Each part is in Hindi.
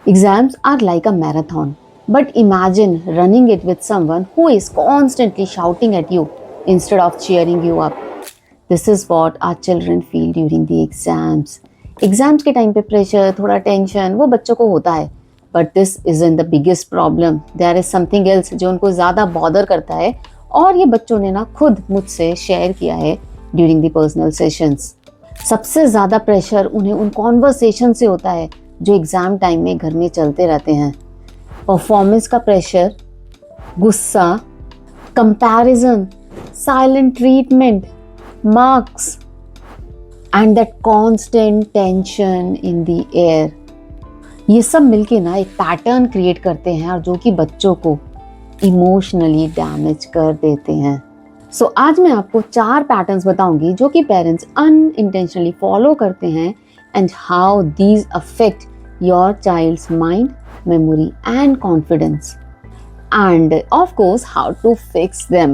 Exams are like a marathon, but imagine running it with someone who is constantly shouting at you instead of cheering you up. This is what our children feel during the exams. Exams के टाइम पे प्रेशर, थोड़ा टेंशन वो बच्चों को होता है, but this is in the biggest problem. There is something else जो उनको ज़्यादा बॉदर करता है, और ये बच्चों ने ना खुद मुझसे शेयर किया है ड्यूरिंग द पर्सनल सेशंस. सबसे ज़्यादा प्रेशर उन्हें उन कॉन्वर्सेशन से होता है जो एग्ज़ाम टाइम में घर में चलते रहते हैं. परफॉर्मेंस का प्रेशर, गुस्सा, comparison, silent treatment, marks and that constant tension in the air. ये सब मिलके ना एक पैटर्न क्रिएट करते हैं और जो कि बच्चों को इमोशनली डैमेज कर देते हैं. सो आज मैं आपको 4 पैटर्न्स बताऊंगी जो कि पेरेंट्स अनइंटेंशनली फॉलो करते हैं and how these affect your child's mind, memory and confidence, and of course how to fix them.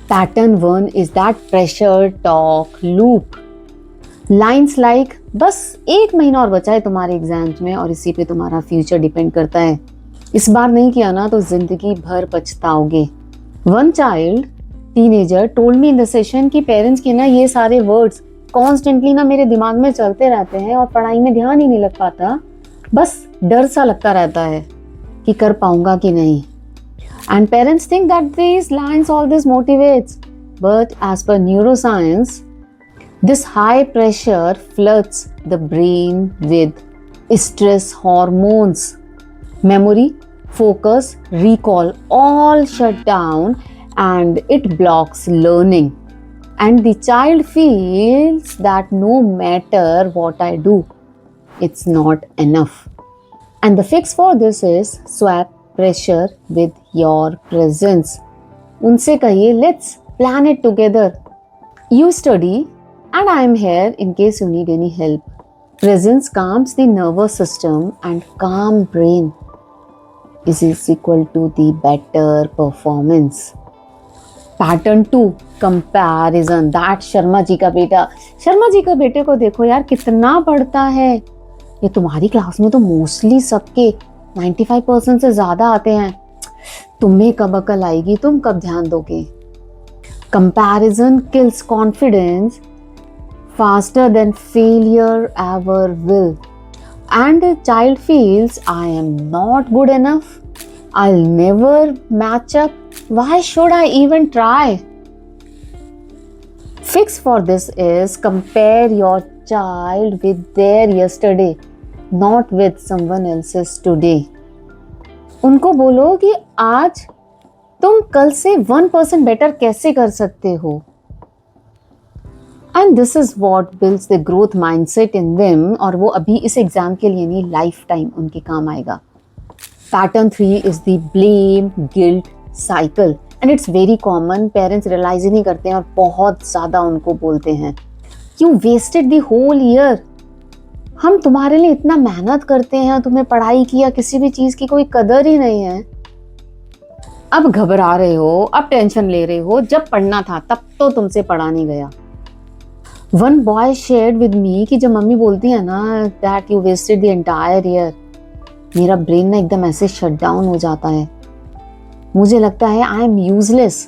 Pattern 1 is that pressure talk loop. Lines like बस 1 महीना और बचा है तुम्हारे एग्जाम्स में और इसी पे तुम्हारा फ्यूचर डिपेंड करता है, इस बार नहीं किया ना तो जिंदगी भर पछताओगे. One child teenager told me in the session कि पेरेंट्स के ना ये सारे वर्ड्स कॉन्स्टेंटली ना मेरे दिमाग में चलते रहते हैं और पढ़ाई में ध्यान ही नहीं लग पाता, बस डर सा लगता रहता है कि कर पाऊंगा कि नहीं. And parents think that these lines all this motivates, but as per neuroscience, this high pressure floods the brain with stress hormones. Memory, focus, recall all shut down and it blocks learning. And the child feels that no matter what I do, it's not enough. And the fix for this is swap pressure with your presence. उनसे कहिए let's plan it together. You study and I am here in case you need any help. Presence calms the nervous system and calm brain is equal to the better performance. Pattern 2, comparison. That Sharma ji का बेटा. शर्मा जी का बेटे को देखो यार कितना पढ़ता है. ये तुम्हारी क्लास में तो मोस्टली सबके 95% से ज़्यादा आते हैं. तुम्हें कब अकल आएगी, तुम कब ध्यान दोगे. Comparison kills confidence faster than failure ever will. And a child feels I am not good enough. I'll never match up. Why should I even try? Fix for this is compare your child with their yesterday, not with someone else's today. उनको बोलो कि आज तुम कल से 1% बेटर कैसे कर सकते हो. And this is what builds the growth mindset in them, और वो अभी इस एग्जाम के लिए नहीं, लाइफ टाइम उनके काम आएगा. Pattern 3 is the blame guilt cycle and it's very common. Parents realise ही नहीं करते हैं और बहुत ज़्यादा उनको बोलते हैं You wasted the whole year. हम तुम्हारे लिए इतना मेहनत करते हैं, तुम्हें पढ़ाई की या किसी भी चीज़ की कोई कदर ही नहीं है. अब घबरा रहे हो, अब टेंशन ले रहे हो, जब पढ़ना था तब तो तुमसे पढ़ा नहीं गया. One boy shared with me कि जब मम्मी बोलती है ना that you wasted the entire year, मेरा ब्रेन ना एकदम ऐसे शट डाउन हो जाता है. मुझे लगता है I am useless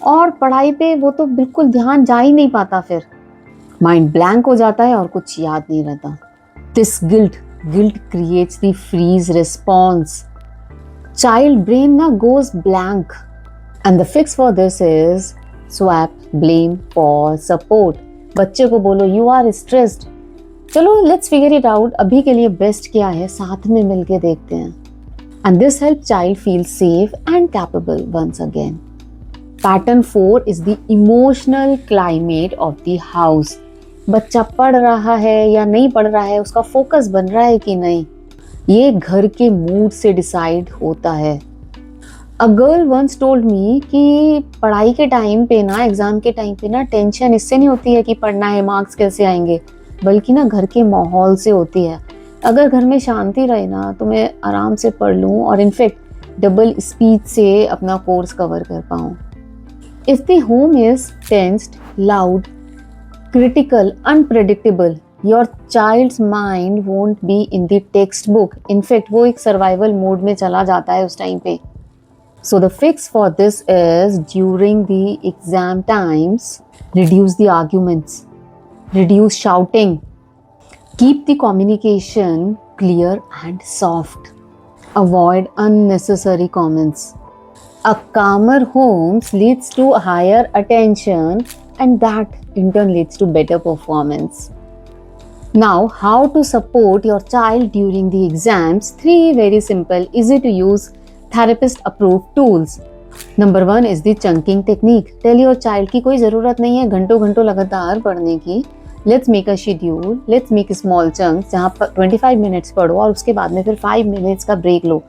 और पढ़ाई पे वो तो बिल्कुल ध्यान जा ही नहीं पाता. फिर माइंड ब्लैंक हो जाता है और कुछ याद नहीं रहता. This guilt creates the freeze response. Child brain ना goes blank. And the fix for this is swap blame for support. बच्चे को बोलो यू आर स्ट्रेस्ड, चलो लेट्स फिगर इट आउट, अभी के लिए बेस्ट क्या है साथ में मिलके देखते हैं. And this help child feel safe and capable once again. Pattern 4 is the emotional climate of the house. बच्चा पढ़ रहा है या नहीं पढ़ रहा है, उसका फोकस बन रहा है कि नहीं, ये घर के मूड से डिसाइड होता है. A girl once told me कि पढ़ाई के टाइम पे ना, एग्ज़ाम के टाइम पे ना टेंशन इससे नहीं होती है कि पढ़ना है, मार्क्स कैसे आएंगे, बल्कि ना घर के माहौल से होती है. अगर घर में शांति रहे ना तो मैं आराम से पढ़ लूँ और इनफैक्ट डबल स्पीड से अपना कोर्स कवर कर पाऊँ. If the home is tensed, loud, critical, unpredictable, your child's mind won't be in the text book. In fact वो एक सर्वाइवल मोड में चला जाता है उस टाइम पे. So the fix for this is during the exam times, reduce the arguments, reduce shouting, keep the communication clear and soft, avoid unnecessary comments. A calmer home leads to higher attention and that in turn leads to better performance. Now, how to support your child during the exams? 3 very simple, easy to use therapist approved tools. Number 1 is the chunking technique. Tell your child कि कोई ज़रूरत नहीं है घंटों घंटों लगातार पढ़ने की. Let's make a schedule. Let's make small chunks जहाँ पर 25 minutes पढ़ो और उसके बाद में फिर 5 minutes का break low.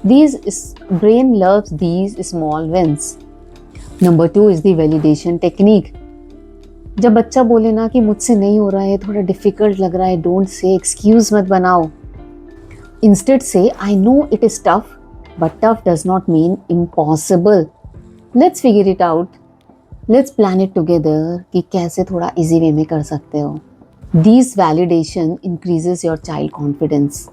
Brain loves these small wins. Number 2 is the validation technique. जब बच्चा बोले ना कि मुझसे नहीं हो रहा है, थोड़ा डिफिकल्ट लग रहा है, डोंट से एक्सक्यूज मत बनाओ. इंस्टेड से I know it is tough, but tough does not mean impossible. Let's figure it out, let's plan it together कि कैसे थोड़ा इजी वे में कर सकते हो. This validation increases your child confidence.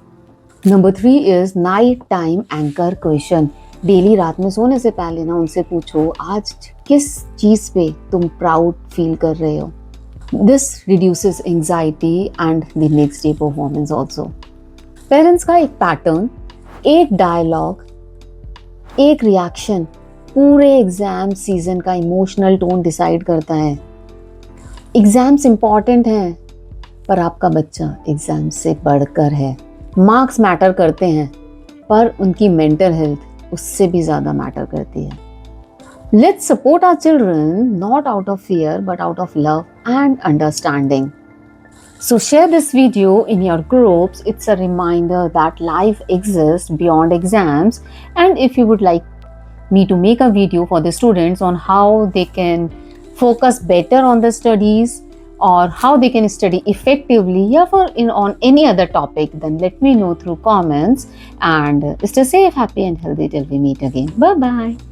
Number 3 is night time anchor question. Daily रात में सोने से पहले ना उनसे पूछो आज किस चीज़ पे तुम प्राउड फील कर रहे हो. This reduces anxiety and the next day performance also. Parents का एक पैटर्न, एक डायलॉग, एक रिएक्शन पूरे एग्जाम सीजन का इमोशनल टोन डिसाइड करता है. एग्जाम्स इम्पॉर्टेंट हैं पर आपका बच्चा एग्जाम से बढ़कर है. मार्क्स मैटर करते हैं पर उनकी मेंटल हेल्थ उससे भी ज़्यादा मैटर करती है. Let's support our children not out of fear but out of love and understanding. So share this video in your groups. It's a reminder that life exists beyond exams. And if you would like me to make a video for the students on how they can focus better on the studies or how they can study effectively on any other topic, then let me know through comments. And stay safe, happy and healthy till we meet again. Bye bye.